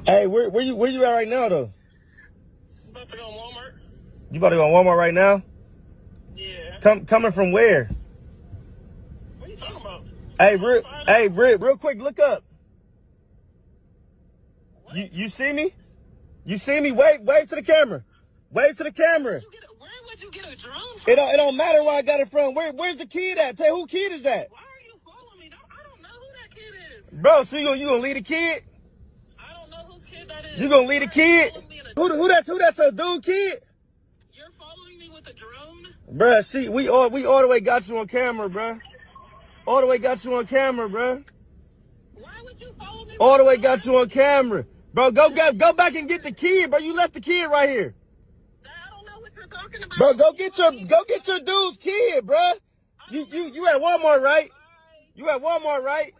Hey, where you at right now though? About to go to Walmart. You about to go to Walmart right now? Yeah. Coming from where? What are you talking about? Hey, real quick, look up. What? You see me? You see me? Wave to the camera. Wave to the camera. Where would you get a drone from? It don't matter where I got it from. Where's the kid at? Tell who kid is that? Why are you following me? I don't know who that kid is. Bro, so you gonna lead the kid? I don't know whose kid that is. You gonna lead the kid? Who That's a dude kid? You're following me with a drone? Bruh, see, we all the way got you on camera, bruh. All the way got you on camera, bruh. Why would you follow me? All the way got you on camera. Bro, go back and get the kid, bro. You left the kid right here. I don't know what you're talking about. Bro, go get your dude's kid, bro. You at Walmart, right? You at Walmart, right?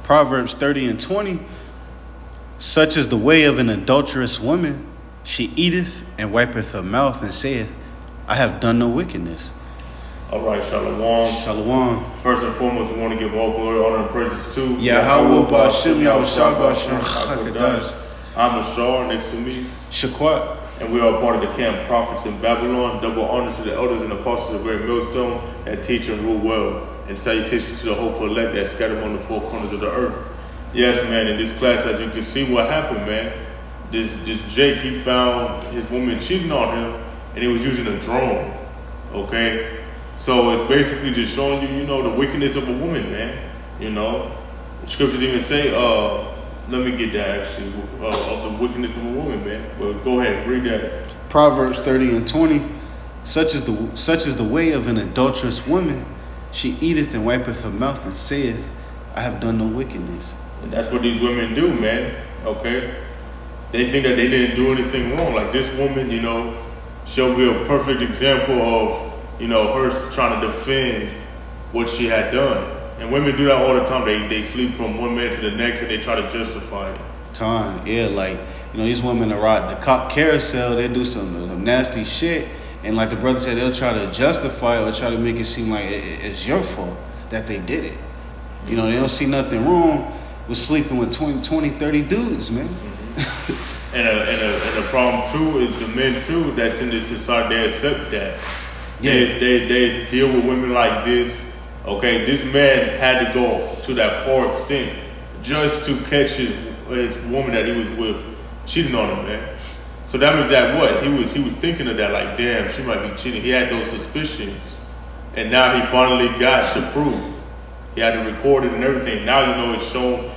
Proverbs 30:20. Such is the way of an adulterous woman. She eateth and wipeth her mouth and saith, I have done no wickedness. All right, Shalom. Shalom. First and foremost, we want to give all glory, honor, and praises to YAHAWAH, BAHASHAM, QADASH. I'm Ashar, next to me. Shaquat. And we are part of the camp Prophets in Babylon. Double honors to the elders and apostles of Great Millstone that teach and rule well. And salutations to the hopeful elect that scattered on the four corners of the earth. Yes, man, in this class, as you can see what happened, man. This Jake, he found his woman cheating on him, and he was using a drone, okay? So it's basically just showing you, the wickedness of a woman, man. The scriptures even say, let me get that actually, of the wickedness of a woman, man. But go ahead, read that. Proverbs 30:20. Such is the way of an adulterous woman. She eateth and wipeth her mouth and saith, I have done no wickedness. And that's what these women do, man. Okay? They think that they didn't do anything wrong. Like this woman, she'll be a perfect example of, her trying to defend what she had done. And women do that all the time. They sleep from one man to the next and they try to justify it. These women are ride the cop carousel, they do some nasty shit. And like the brother said, they'll try to justify it or try to make it seem like it's your fault that they did it. They don't see nothing wrong with sleeping with 20, 30 dudes, man. Mm-hmm. and the problem too is the men too that's in this society, they accept that. Yeah. They deal with women like this. Okay, this man had to go to that far extent just to catch his woman that he was with cheating on him, man. So that means that what? He was thinking of that, like, damn, she might be cheating. He had those suspicions. And now he finally got the proof. He had to record it and everything. Now it's shown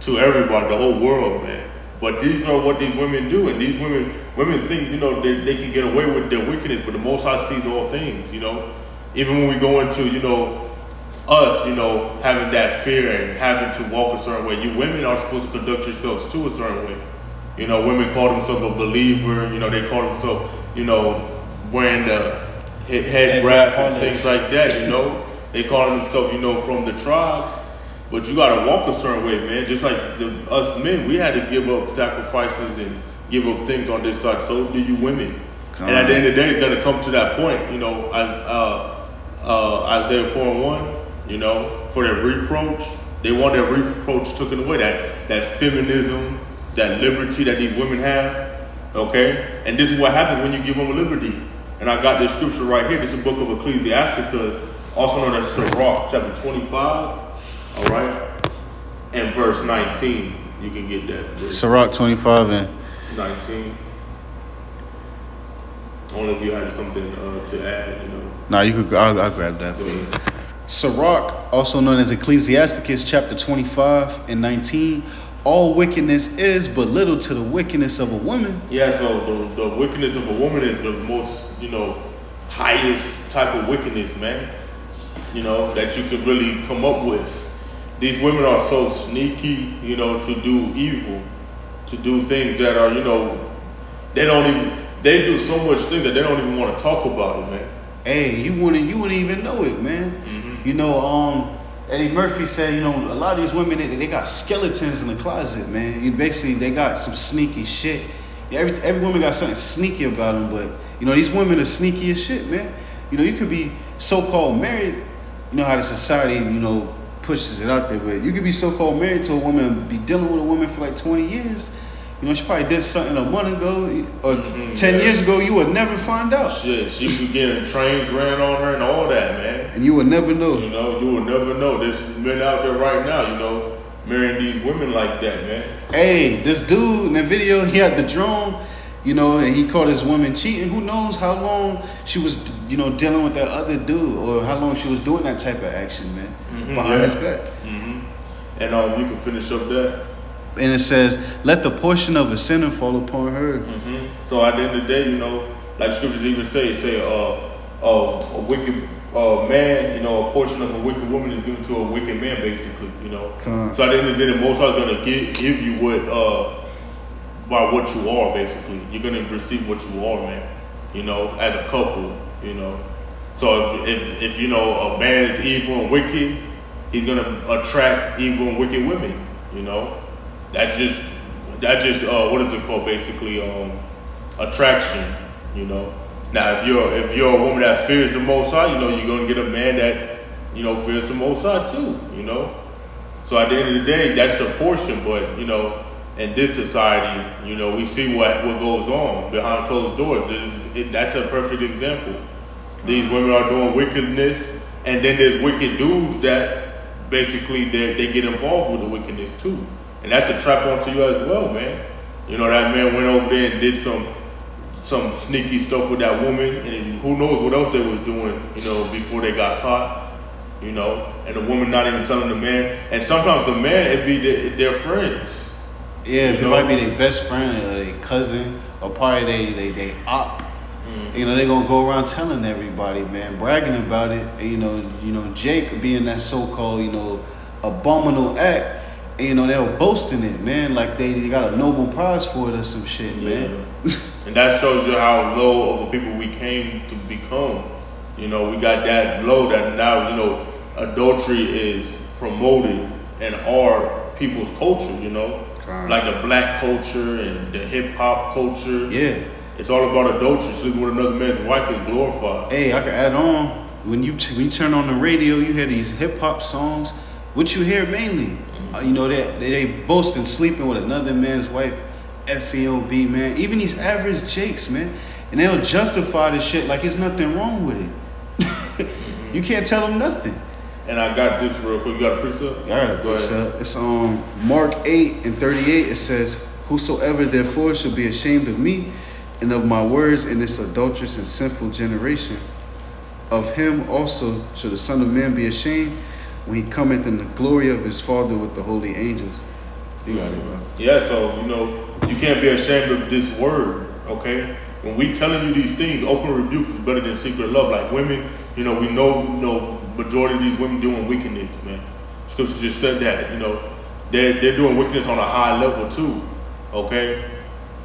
to everybody, the whole world, man. But these are what these women do, and these women think, they can get away with their wickedness, but the Most High sees all things, Even when we go into, us, having that fear and having to walk a certain way. You women are supposed to conduct yourselves too a certain way. Women call themselves a believer, they call themselves, wearing the head wrap and things like that, They call themselves, from the tribes. But you gotta walk a certain way, man. Just like us men, we had to give up sacrifices and give up things on this side. So do you women. And at the end of the day, it's gonna come to that point, Isaiah 4:1, for their reproach. They want their reproach taken away. That feminism, that liberty that these women have, okay? And this is what happens when you give them liberty. And I got this scripture right here. This is the book of Ecclesiasticus, also known as Sirach, chapter 25, all right? And verse 19. You can get that. Sirach 25 and 19. Only if you had something to add, Nah, you could. I'll grab that for you. Sirach, also known as Ecclesiasticus, chapter 25 and 19. All wickedness is but little to the wickedness of a woman. Yeah, so the wickedness of a woman is the most, highest type of wickedness, man. That you could really come up with. These women are so sneaky, to do evil, to do things that are, they do so much things that they don't even want to talk about it, man. Hey, you wouldn't even know it, man. Mm-hmm. Eddie Murphy said, a lot of these women, they got skeletons in the closet, man. They got some sneaky shit. Yeah, every woman got something sneaky about them, but, these women are sneaky as shit, man. You could be so-called married. You know how the society, pushes it out there. But you could be so-called married to a woman and be dealing with a woman for like 20 years. You know, she probably did something a month ago or 10 years ago. You would never find out. Shit, she was getting trains ran on her and all that, man. And you would never know. You know, you would never know. There's men out there right now, you know, marrying these women like that, man. Hey, this dude in the video, he had the drone, you know, and he caught his woman cheating. Who knows how long she was, you know, dealing with that other dude, or how long she was doing that type of action, man, behind his back. And you can finish up that. And it says, let the portion of a sinner fall upon her. So at the end of the day, you know, like scriptures even say a wicked man, you know, a portion of a wicked woman is given to a wicked man, basically, you know. So at the end of the day, the Most High is going to give you what, by what you are, basically. You're going to receive what you are, man, you know, as a couple, you know. So if you know, a man is evil and wicked, he's going to attract evil and wicked women, you know. That's just what is it called, basically, attraction, you know. Now, if you're a woman that fears the Most High, you know, you're gonna get a man that, you know, fears the Most High too, you know. So at the end of the day, that's the portion. But you know, in this society, you know, we see what goes on behind closed doors. That's a perfect example. These women are doing wickedness, and then there's wicked dudes that basically they get involved with the wickedness too. And that's a trap onto you as well, man. You know, that man went over there and did some sneaky stuff with that woman, and who knows what else they was doing, you know, before they got caught, you know, and the woman not even telling the man. And sometimes the man, it'd be their friends. Yeah, it might be their best friend or their cousin, or probably they op. You know, they gonna go around telling everybody, man, bragging about it. And, you know, Jake being that so-called, you know, abominable act. And, you know, they were boasting it, man, like they got a Nobel Prize for it or some shit, man. And that shows you how low of a people we came to become. You know, we got that low that now, you know, adultery is promoted in our people's culture, you know. Like the black culture and the hip hop culture. Yeah. It's all about adultery. Sleeping with another man's wife is glorified. Hey, I can add on. When you turn on the radio, you hear these hip hop songs. What you hear mainly, you know, they boasting sleeping with another man's wife, FEOB, man. Even these average Jakes, man, and they'll justify this shit like there's nothing wrong with it. You can't tell them nothing. And I got this real quick. You got a precept? I got a precept. It's Mark 8:38. It says, "Whosoever therefore shall be ashamed of me and of my words in this adulterous and sinful generation, of him also shall the Son of Man be ashamed when he cometh in the glory of his Father with the holy angels." You got it, bro. Yeah, so, you know, you can't be ashamed of this word, okay? When we telling you these things, open rebuke is better than secret love. Like women, you know, we know majority of these women doing wickedness, man. Scripture just said that, you know. They're doing wickedness on a high level too, okay?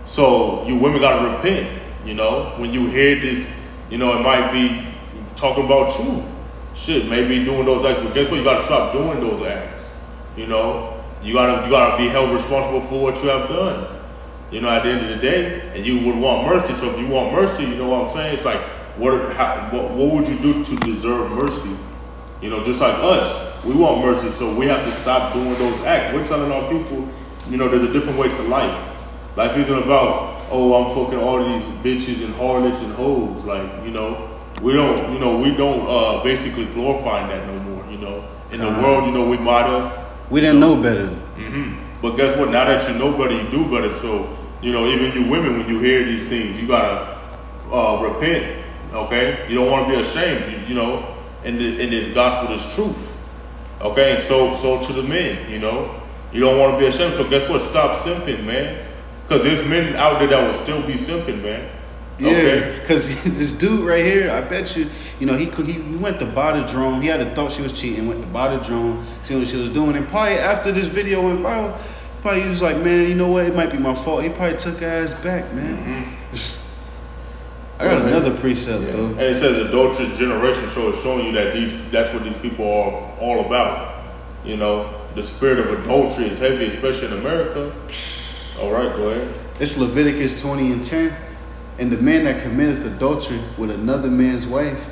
So you women gotta repent, you know. When you hear this, you know, it might be talking about you. Shit, maybe doing those acts, but guess what? You gotta stop doing those acts. You know, you gotta be held responsible for what you have done. You know, at the end of the day, and you would want mercy. So if you want mercy, you know what I'm saying? It's like, what would you do to deserve mercy? You know, just like us, we want mercy, so we have to stop doing those acts. We're telling our people, you know, there's a different way to life. Life isn't about, oh, I'm fucking all these bitches and harlots and hoes. Like, you know, we don't basically glorify that no more, you know. In the world, you know, we might have. We didn't know better. But guess what? Now that you know better, you do better. So, you know, even you women, when you hear these things, you gotta repent, okay? You don't want to be ashamed, you know, and this gospel is truth, okay? And so to the men, you know, you don't want to be ashamed. So guess what? Stop simping, man. Because there's men out there that will still be simping, man. Yeah, because this dude right here, I bet you, you know, he went to buy the drone. He had a thought she was cheating, went to buy the drone, see what she was doing. And probably after this video went viral, probably he was like, man, you know what? It might be my fault. He probably took her ass back, man. I got another precept, though. And it says adulterous generation, so it's showing you that that's what these people are all about. You know, the spirit of adultery is heavy, especially in America. All right, go ahead. It's Leviticus 20:10. "And the man that committeth adultery with another man's wife,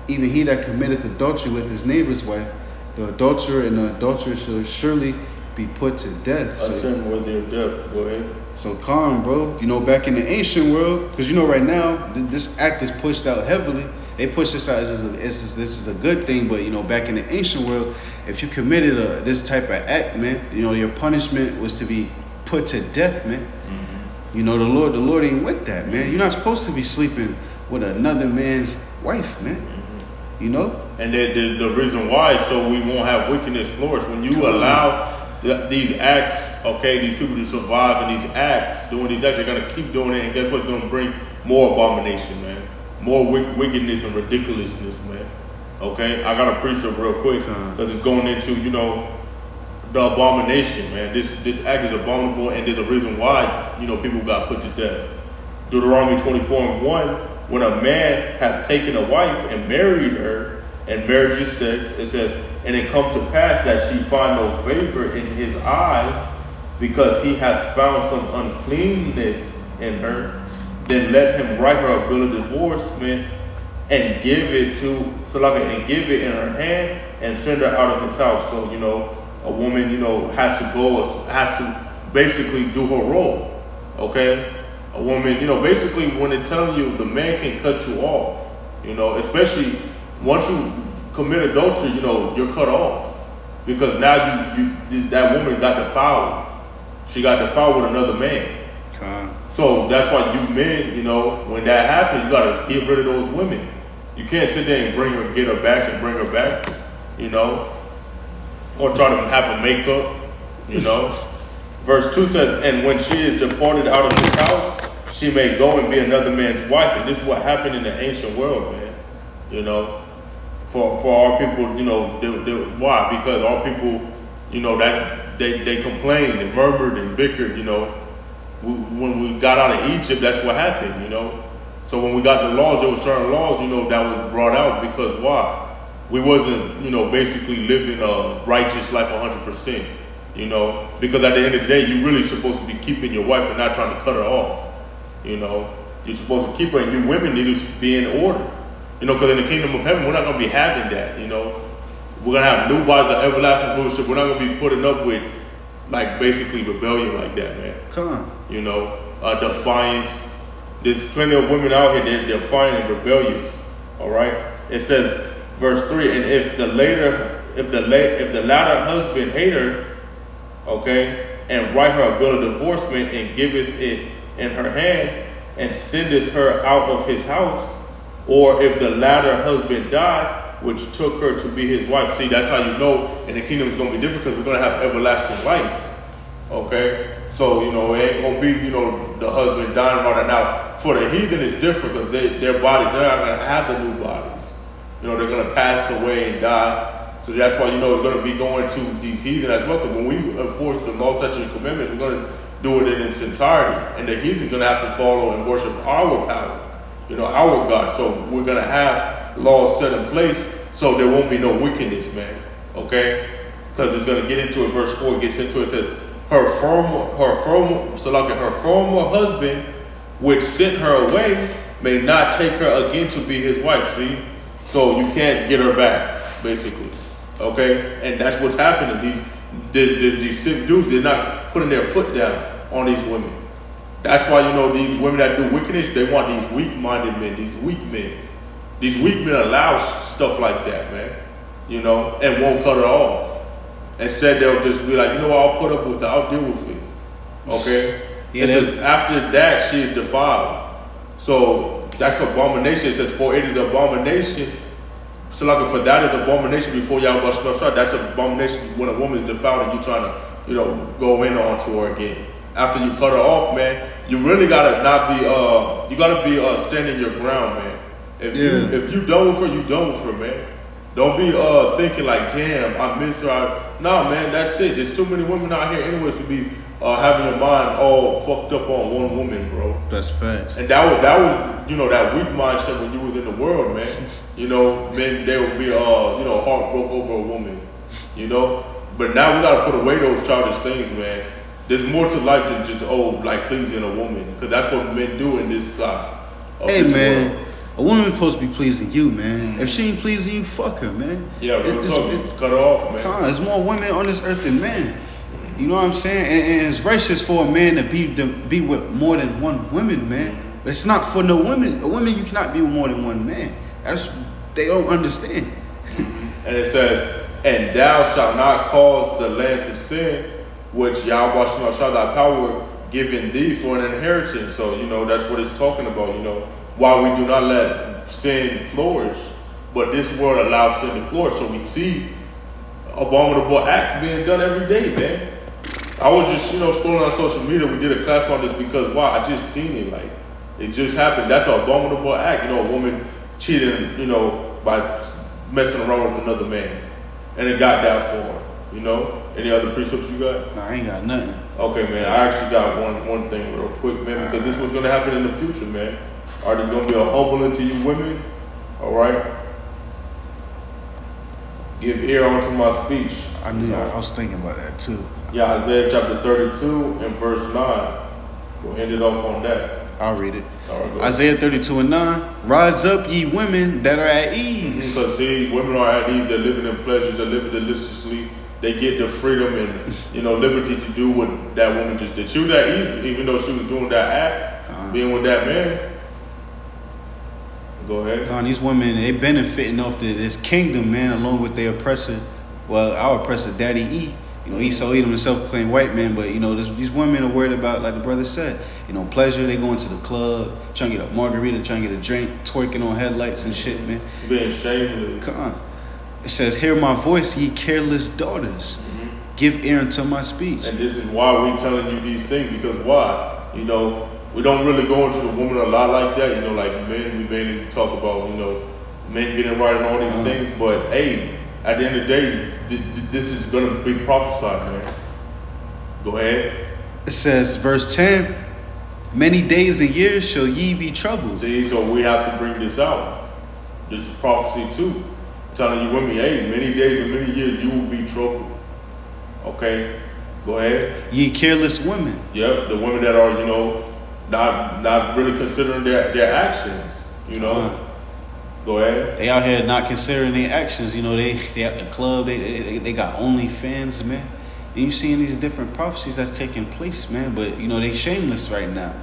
even he that committeth adultery with his neighbor's wife, The adulterer and the adulteress shall surely be put to death. A So, sin worthy of death. Go ahead. so calm, bro. You know, back in the ancient world, because you know right now this act is pushed out heavily. They push this out as this is a good thing, but you know, back in the ancient world, if you committed this type of act, man, you know, your punishment was to be put to death, man. Mm-hmm. You know, the Lord ain't with that, man. You're not supposed to be sleeping with another man's wife, man. Mm-hmm. You know. And the reason why, so we won't have wickedness flourish. When you allow these acts, okay, these people to survive in these acts, doing these acts, they're gonna keep doing it, and guess what's gonna bring more abomination, man. More wickedness and ridiculousness, man. Okay, I gotta preach it real quick because it's going into, you know, the abomination, man. This act is abominable, and there's a reason why, you know, people got put to death. Deuteronomy 24:1, when a man hath taken a wife and married her, and marriage is sex, it says, and it come to pass that she find no favor in his eyes, because he hath found some uncleanness in her, then let him write her a bill of divorcement and give it to Salaka and give it in her hand and send her out of his house. So, you know, a woman, you know, has to basically do her role. Okay? A woman, you know, basically when they tell you the man can cut you off, you know, especially once you commit adultery, you know, you're cut off. Because now you that woman got defiled. She got defiled with another man. So that's why you men, you know, when that happens, you gotta get rid of those women. You can't sit there and get her back and bring her back, you know, or try to have her makeup, you know. Verse 2 says, and when she is departed out of his house, she may go and be another man's wife. And this is what happened in the ancient world, man. You know, for our people, you know, why? Because our people, you know, that they complained and murmured and bickered, you know. When we got out of Egypt, that's what happened, you know. So when we got the laws, there were certain laws, you know, that was brought out because why? We wasn't, you know, basically living a righteous life 100%, you know. Because at the end of the day, you really supposed to be keeping your wife and not trying to cut her off, you know. You're supposed to keep her, and you women need to be in order, you know, because in the kingdom of heaven, we're not going to be having that, you know. We're going to have new bodies of everlasting rulership. We're not going to be putting up with, like, basically rebellion like that, man. Come on. You know, defiance. There's plenty of women out here that they're defiant and rebellious. All right. It says, verse 3, and if the latter husband hate her, okay, and write her a bill of divorcement and giveth it in her hand and sendeth her out of his house, or if the latter husband die, which took her to be his wife. See, that's how you know in the kingdom is going to be different, because we're going to have everlasting life. Okay. So, you know, it ain't gonna be, you know, the husband dying and all that. Now, for the heathen, it's different because their bodies, they're not gonna have the new bodies. You know, they're gonna pass away and die. So that's why, you know, it's gonna be going to these heathen as well. Because when we enforce the law, statutes, and commandments, we're gonna do it in its entirety. And the heathen's gonna have to follow and worship our power, you know, our God. So we're gonna have laws set in place so there won't be no wickedness, man. Okay? Because it's gonna get into it. Verse 4 gets into it. It says, her former husband, which sent her away, may not take her again to be his wife. See, so you can't get her back, basically. Okay, and that's what's happening. These sick dudes, they're not putting their foot down on these women. That's why, you know, these women that do wickedness, they want these weak-minded men, these weak men. These weak men allow stuff like that, man. You know, and won't cut her off. Instead, they'll just be like, you know what, I'll put up with it, I'll deal with it. Okay? Yeah, it says, after that, she is defiled. So, that's abomination. It says, for it is abomination. So, like, for that is abomination before YAHAWASHI. That's abomination when a woman is defiled and you trying to, you know, go in onto her again. After you cut her off, man, you really gotta not be, you gotta be standing your ground, man. If you done with her, you done with her, man. Don't be thinking like, damn, I miss her. Nah, man, that's it. There's too many women out here anyways to be having your mind all fucked up on one woman, bro. That's facts. And that was, you know, that weak mindset when you was in the world, man. You know, men, they would be, you know, heartbroken over a woman, you know. But now we gotta put away those childish things, man. There's more to life than just, like pleasing a woman, because that's what men do in this side. Hey, man. World. A woman supposed to be pleasing you, man. If she ain't pleasing you, fuck her, man. Yeah, real talk. It's cut her off, man. There's more women on this earth than men. You know what I'm saying? And it's righteous for a man to be with more than one woman, man. It's not for no woman. A woman, you cannot be with more than one man. They don't understand. And it says, and thou shalt not cause the land to sin, which YAHAWASHI shall thy power given thee for an inheritance. So, you know, that's what it's talking about, you know. Why we do not let sin flourish, but this world allows sin to flourish. So we see abominable acts being done every day, man. I was just, you know, scrolling on social media. We did a class on this because, wow, I just seen it. Like, it just happened. That's an abominable act. You know, a woman cheating, you know, by messing around with another man. And it got that far, you know? Any other precepts you got? Nah, I ain't got nothing. Okay, man. I actually got one thing real quick, man, because this was going to happen in the future, man. All right, there's going to be a humbling to you women, all right? Give ear unto my speech. I was thinking about that too. Yeah, Isaiah chapter 32 and verse 9. We'll end it off on that. I'll read it. All right, Isaiah 32 and 9. Rise up, ye women that are at ease. Because see, women are at ease. They're living in pleasures. They're living deliciously. They get the freedom and, you know, liberty to do what that woman just did. She was at ease, even though she was doing that act, being with that man. Go ahead. These women, they benefiting off this kingdom, man, along with their oppressor. Well, our oppressor, Daddy E. You know, Esau Edom, himself proclaimed white man, but, you know, these women are worried about, like the brother said, you know, pleasure. They going to the club, trying to get a margarita, trying to get a drink, twerking on headlights and shit, man. Being shameless. It says, hear my voice, ye careless daughters. Give ear unto my speech. And this is why we telling you these things, because why? You know, we don't really go into the woman a lot like that. You know, like men, we mainly talk about, you know, men getting right and all these things. But, hey, at the end of the day, this is going to be prophesied, man. Go ahead. It says, verse 10, many days and years shall ye be troubled. See, so we have to bring this out. This is prophecy too. Telling you women, hey, many days and many years you will be troubled. Okay, go ahead. Ye careless women. Yep, the women that are, you know, not really considering their actions, you know. Go ahead. They out here not considering their actions. You know, they at the club. They got OnlyFans, man. And you seeing these different prophecies that's taking place, man. But you know they shameless right now.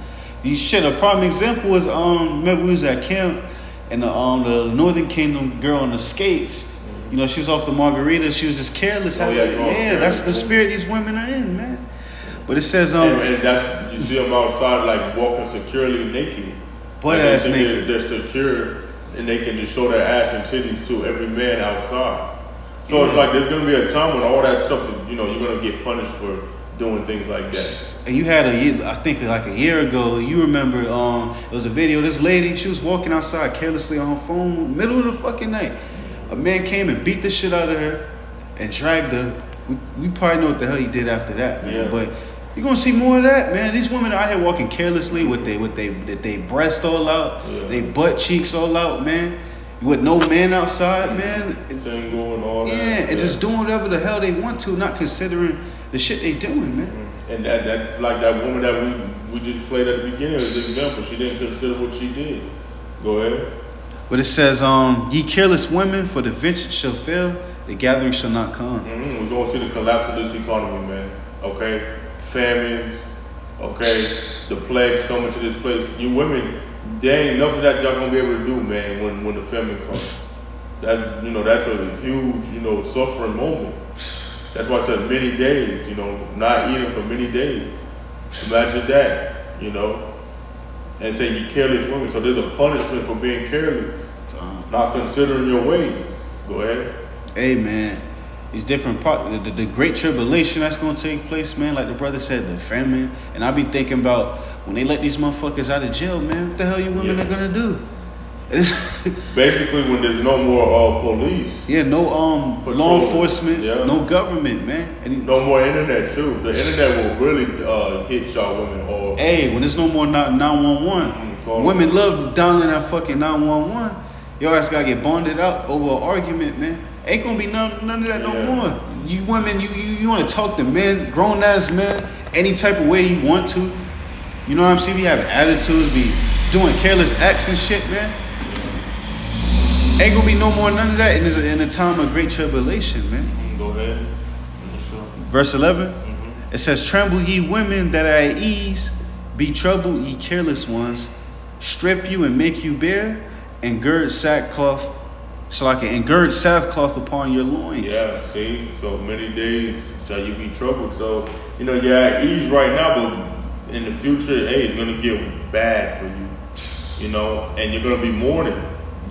A prime example was remember we was at camp and the Northern Kingdom girl on the skates. You know, she was off the margarita. She was just careless. That's the spirit these women are in, man. But it says and that's you see them outside like walking securely naked. Butt ass naked. They're secure. And they can just show their ass and titties to every man outside. So it's like there's gonna be a time when all that stuff is, you know, you're gonna get punished for doing things like that. And you had I think like a year ago, you remember it was a video, this lady, she was walking outside carelessly on her phone, middle of the fucking night. A man came and beat the shit out of her and dragged her. We probably know what the hell he did after that, man. Yeah. But you're gonna see more of that, man. These women are out here walking carelessly with they breast all out, they butt cheeks all out, man. With no man outside, man. Single and all that. Yeah, and just doing whatever the hell they want to, not considering the shit they doing, man. And that like that woman that we just played at the beginning of this example, she didn't consider what she did. Go ahead. But it says, ye careless women, for the venture shall fail, the gathering shall not come. We're gonna see the collapse of this economy, man. Okay? Famines, okay, the plagues coming to this place. You women, there ain't nothing that y'all gonna be able to do, man, when the famine comes. That's a huge, suffering moment. That's why I said many days, not eating for many days. Imagine that, and say you careless women. So there's a punishment for being careless, not considering your ways. Go ahead. Hey, man. These different parts, the great tribulation that's going to take place, man, like the brother said, the famine. And I be thinking about when they let these motherfuckers out of jail, man, what the hell you women are going to do? Basically, when there's no more police. Yeah, no law enforcement, no government, man. And no more internet, too. The internet will really hit y'all women hard. Hey, when there's no more 911, women love dialing that fucking 911. Your ass got to get bonded out over an argument, man. Ain't gonna be none of that no more. You women, you want to talk to men, grown ass men, any type of way you want to. You know what I'm saying? Be having attitudes, be doing careless acts and shit, man. Ain't gonna be no more none of that in a time of great tribulation, man. Go ahead. Finish up. Verse 11, it says, "Tremble ye women that are at ease, be troubled ye careless ones, strip you and make you bare, and gird sackcloth, and gird sackcloth upon your loins." Yeah, see, so many days shall you be troubled. So, you're at ease right now, but in the future, hey, it's gonna get bad for you, and you're gonna be mourning.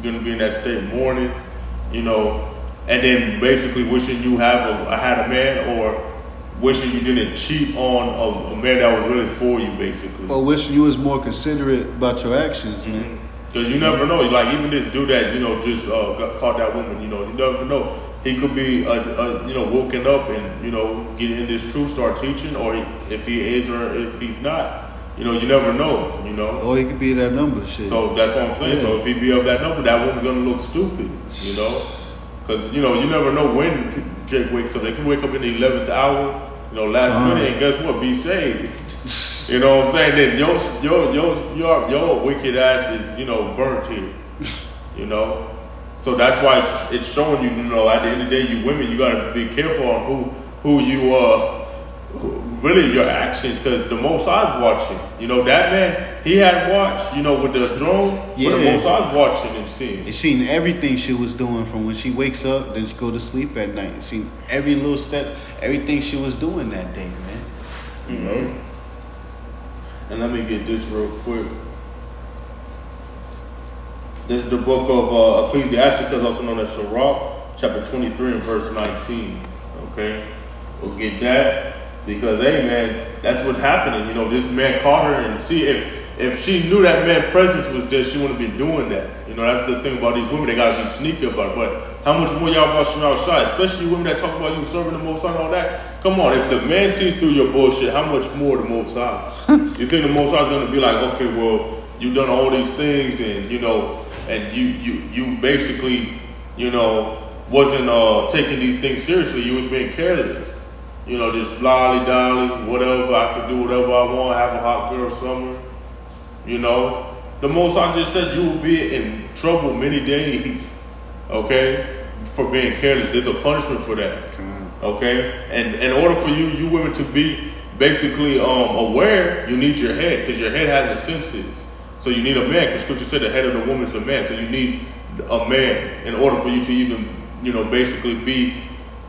You're gonna be in that state mourning, and then basically wishing you had a man, or wishing you didn't cheat on a man that was really for you, basically. Or wishing you was more considerate about your actions, man. Because you never know. Like, even this dude that, just got caught that woman, you never know. He could be, woken up and, get in this truth, start teaching, or if he is or if he's not. You never know, Or he could be that number shit. So that's what I'm saying. Yeah. So if he be of that number, that woman's gonna look stupid, Because, you never know when Jake wakes up. They can wake up in the 11th hour, last minute, and guess what? Be saved. You know what I'm saying? Then your wicked ass is, burnt here. So that's why it's showing you, at the end of the day, you women, you gotta be careful on who you really your actions, because the Most High's watching. That man, he had watched, with the drone, Yeah. but the Most High's watching and seeing. He seen everything she was doing from when she wakes up, then she go to sleep at night. He seen every little step, everything she was doing that day, man. And let me get this real quick. This is the book of Ecclesiastes, also known as Sirach, chapter 23 and verse 19. Okay? We'll get that. Because, hey, man, that's what's happening. This man caught her, and see, if she knew that man's presence was there, she wouldn't be doing that. That's the thing about these women. They got to be sneaky about it. But how much more YAHAWASHI, especially women that talk about you serving the Most High and all that. Come on, if the man sees through your bullshit, how much more the Most High? You think the Most High is going to be like, okay, well, you done all these things, and, and you basically, wasn't taking these things seriously. You was being careless. Just lolly-dolly, whatever. I can do whatever I want, have a hot girl summer. The Most High just said you will be in trouble many days, okay, for being careless. There's a punishment for that, okay? And in order for you women to be basically aware, you need your head, because your head has its senses. So you need a man, because Scripture said the head of the woman is the man. So you need a man in order for you to even, basically be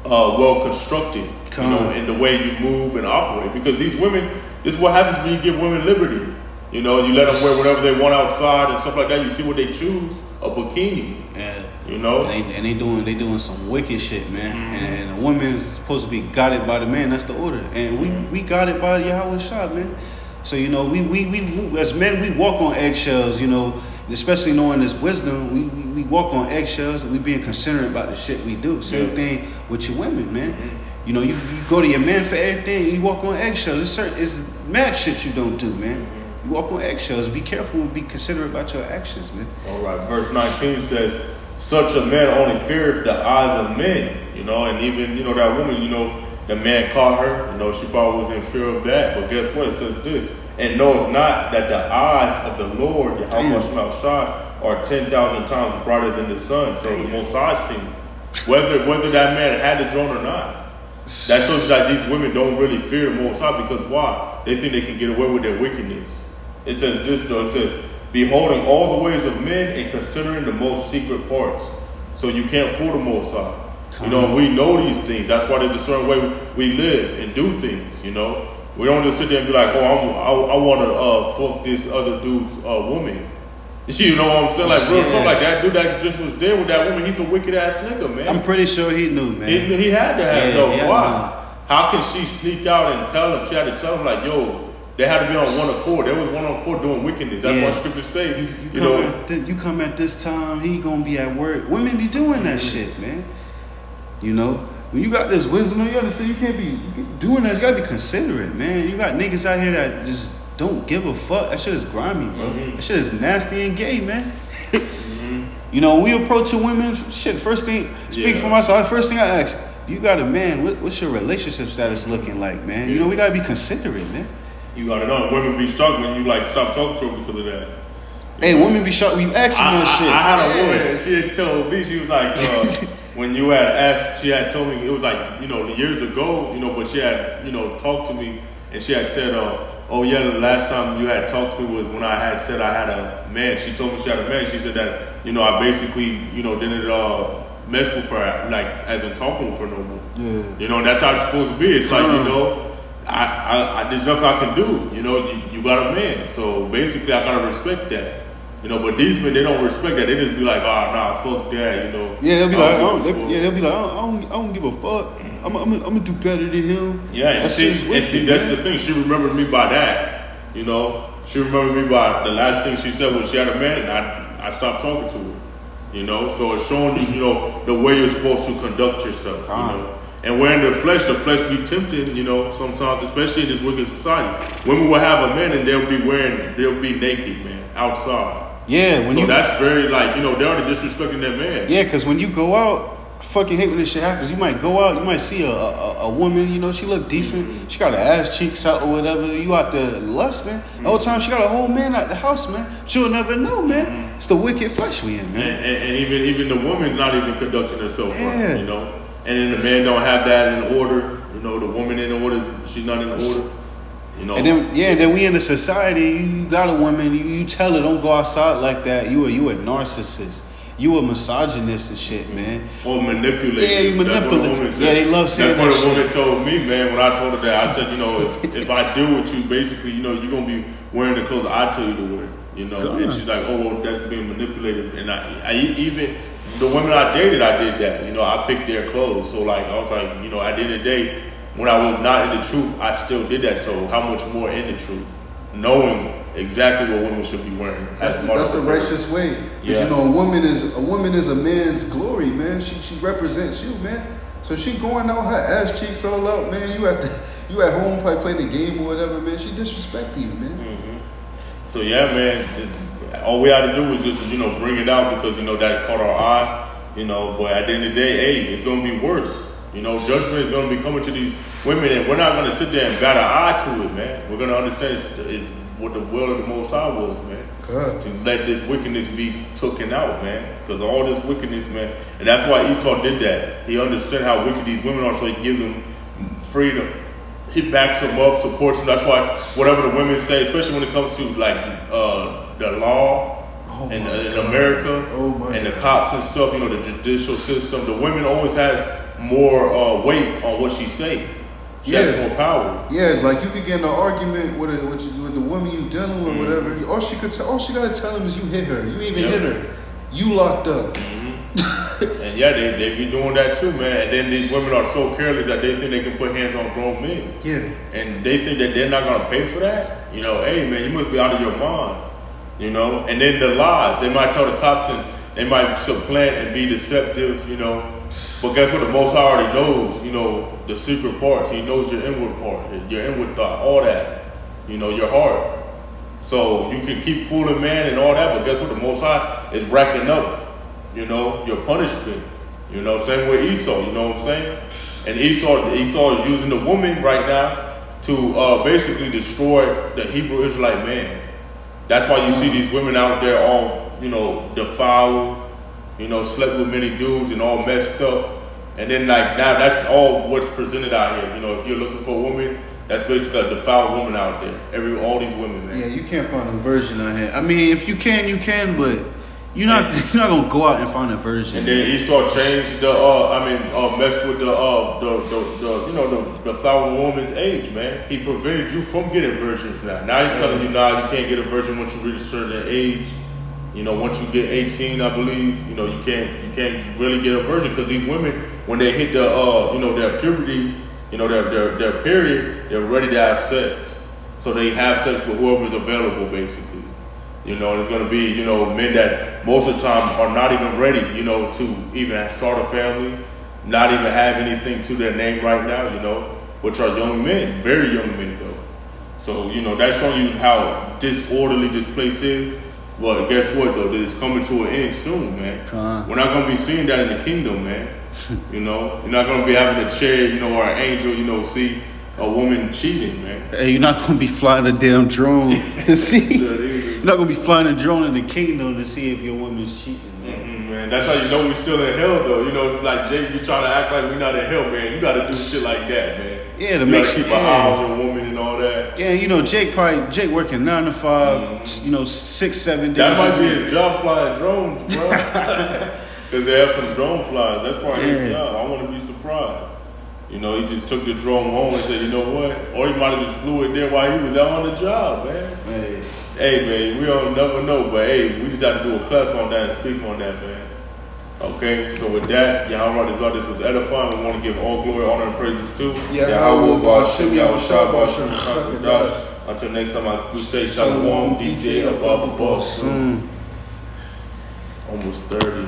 well constructed, in the way you move and operate. Because these women, this is what happens when you give women liberty. You let them wear whatever they want outside and stuff like that. You see what they choose, a bikini. Yeah. And they doing some wicked shit, man. And a woman is supposed to be guided by the man. That's the order. And we got it by YAHAWASHI, man. So we as men, we walk on eggshells, especially knowing this wisdom. We walk on eggshells. We being considerate about the shit we do. Same thing with your women, man. You go to your man for everything. You walk on eggshells. It's mad shit you don't do, man. You walk on eggshells. Be careful and be considerate about your actions, man. All right. Verse 19 says, "Such a man only feareth the eyes of men." And even that woman, the man caught her. She probably was in fear of that. But guess what? It says this: "And knoweth not that the eyes of the Lord, YAHAWASHI, are 10,000 times brighter than the sun." So the Most High seen whether that man had the drone or not. That shows that these women don't really fear the Most High, because why? They think they can get away with their wickedness. It says this though. It says, "Beholding all the ways of men and considering the most secret parts." So you can't fool the Most High. We know these things. That's why there's a certain way we live and do things. We don't just sit there and be like, "Oh, I want to fuck this other dude's woman." You know what I'm saying? Like, real talk, like that dude that just was there with that woman, he's a wicked ass nigga, man. I'm pretty sure he knew, man. He had to have known. Why? How can she sneak out and tell him? She had to tell him, like, yo, they had to be on one accord. They was one accord doing wickedness. That's what Scripture say. You come at this time, he gonna be at work. Women be doing that shit, man. When you got this wisdom, you understand you can't be doing that. You gotta be considerate, man. You got niggas out here that just don't give a fuck. That shit is grimy, bro. That shit is nasty and gay, man. When we approach women, shit, first thing, speak for myself, first thing I ask, you got a man, what's your relationship status looking like, man? We gotta be considerate, man. You gotta know, women be struggling, you stop talking to her because of that. Hey, women be shocked when you ask them that shit. I had a woman, she had told me, she was like, when you had asked, she had told me, it was like, years ago, but she had, talked to me, and she had said, oh yeah, the last time you had talked to me was when I had said I had a man. She told me she had a man. She said that, I basically, didn't mess with her, like, as in talking with her no more. Yeah. That's how it's supposed to be. It's like, I there's nothing I can do. You got a man. So basically I gotta respect that. But these men, they don't respect that. They just be like, nah, fuck that, Yeah, they'll be like, I don't give a fuck. I'm gonna do better than him. Yeah, and see, that's the thing. She remembered me by that. She remembered me by the last thing she said was she had a man, and I stopped talking to her. So it's showing you, the way you're supposed to conduct yourself. And where in the flesh be tempted, sometimes, especially in this wicked society. Women will have a man and they'll be naked, man, outside. Yeah, so that's very like, they're already disrespecting that man. Yeah, because when you go out, I fucking hate when this shit happens. You might go out, you might see a woman, she look decent. She got her ass cheeks out or whatever. You out there lusting. The whole time she got a whole man at the house, man. But you'll never know, man. It's the wicked flesh we in, man. And even the woman not even conducting herself right, And then the man don't have that in order. The woman in order, she's not in order. And then we in a society, you got a woman, you tell her don't go outside like that. You a narcissist. You a misogynist and shit, man. Or manipulator. Yeah, you manipulative. Yeah, they love saying that. That's what the woman told me, man, when I told her that. I said, if I deal with you, basically, you're gonna be wearing the clothes I tell you to wear. And she's like, oh, well, that's being manipulated. And I even the women I dated, I did that. I picked their clothes. So like I was like, at the end of the day, when I was not in the truth, I still did that. So how much more in the truth? Knowing exactly what women should be wearing. That's the righteous way. Because a woman is a man's glory, man. She represents you, man. So she going out, her ass cheeks all out, man. You at home probably playing the game or whatever, man. She disrespecting you, man. So yeah, man. All we had to do was just bring it out because that caught our eye. But at the end of the day, hey, it's gonna be worse. Judgment is going to be coming to these women, and we're not going to sit there and bat an eye to it, man. We're going to understand it's what the will of the Most High was, man. To let this wickedness be taken out, man. Because all this wickedness, man. And that's why Esau did that. He understood how wicked these women are, so he gives them freedom. He backs them up, supports them. That's why whatever the women say, especially when it comes to like the law, in America, and the cops and stuff, the judicial system, the women always has more weight on what she say. She has more power. Yeah, like you could get in an argument with the woman you dealing with, whatever. All she gotta tell him is you hit her. You even hit her. You locked up. And they be doing that too, man. And then these women are so careless that they think they can put hands on grown men. Yeah. And they think that they're not gonna pay for that. Hey man, you must be out of your mind. And then the lies. They might tell the cops and they might supplant and be deceptive, But guess what? The Most High already knows, the secret parts. He knows your inward part, your inward thought, all that, your heart. So you can keep fooling man and all that, but guess what? The Most High is racking up, your punishment. Same with Esau, you know what I'm saying? And Esau is using the woman right now to basically destroy the Hebrew Israelite man. That's why you see these women out there all, defiled, slept with many dudes and all messed up. And then like now that's all what's presented out here. If you're looking for a woman, that's basically a defiled woman out there. All these women, man. Yeah, you can't find a virgin out here. I mean, if you can, but you're not gonna go out and find a virgin. And then Esau changed messed with the defiled woman's age, man. He prevented you from getting virgins now. Now he's telling you you can't get a virgin once you reach a certain age. Once you get 18, I believe, you can't really get a virgin because these women, when they hit the their puberty, their period, they're ready to have sex. So they have sex with whoever's available, basically. And it's gonna be, men that most of the time are not even ready, to even start a family, not even have anything to their name right now, which are young men, very young men though. So, that's showing you how disorderly this place is. Well, guess what though? It's coming to an end soon, man. We're not gonna be seeing that in the kingdom, man. You're not gonna be having a chair, or an angel, see a woman cheating, man. Hey, you're not gonna be flying a damn drone to see. You're not gonna be flying a drone in the kingdom to see if your woman's cheating, man. Man, that's how you know we still in hell, though. You know, it's like Jake, you trying to act like we not in hell, man. You gotta do shit like that, man. Yeah, to you make gotta sure keep an eye on your woman and all that. Yeah, you know, Jake working 9 to 5, you know, 6-7 days. That might be his job, flying drones, bro. Because they have some drone flies. That's probably his job. I want to be surprised. You know, he just took the drone home and said, you know what? Or he might have just flew it there while he was out on the job, man. Hey, man, we don't never know. But, hey, we just have to do a class on that and speak on that, man. Okay, so with that, Yahawah, this was edifying. We want to give all glory, honor, and praises to YAHAWAH, BAHASHAM, YAHAWASHI, QADASH. Until next time, we say Shalom, DJ, Abba, Boss. Almost 30.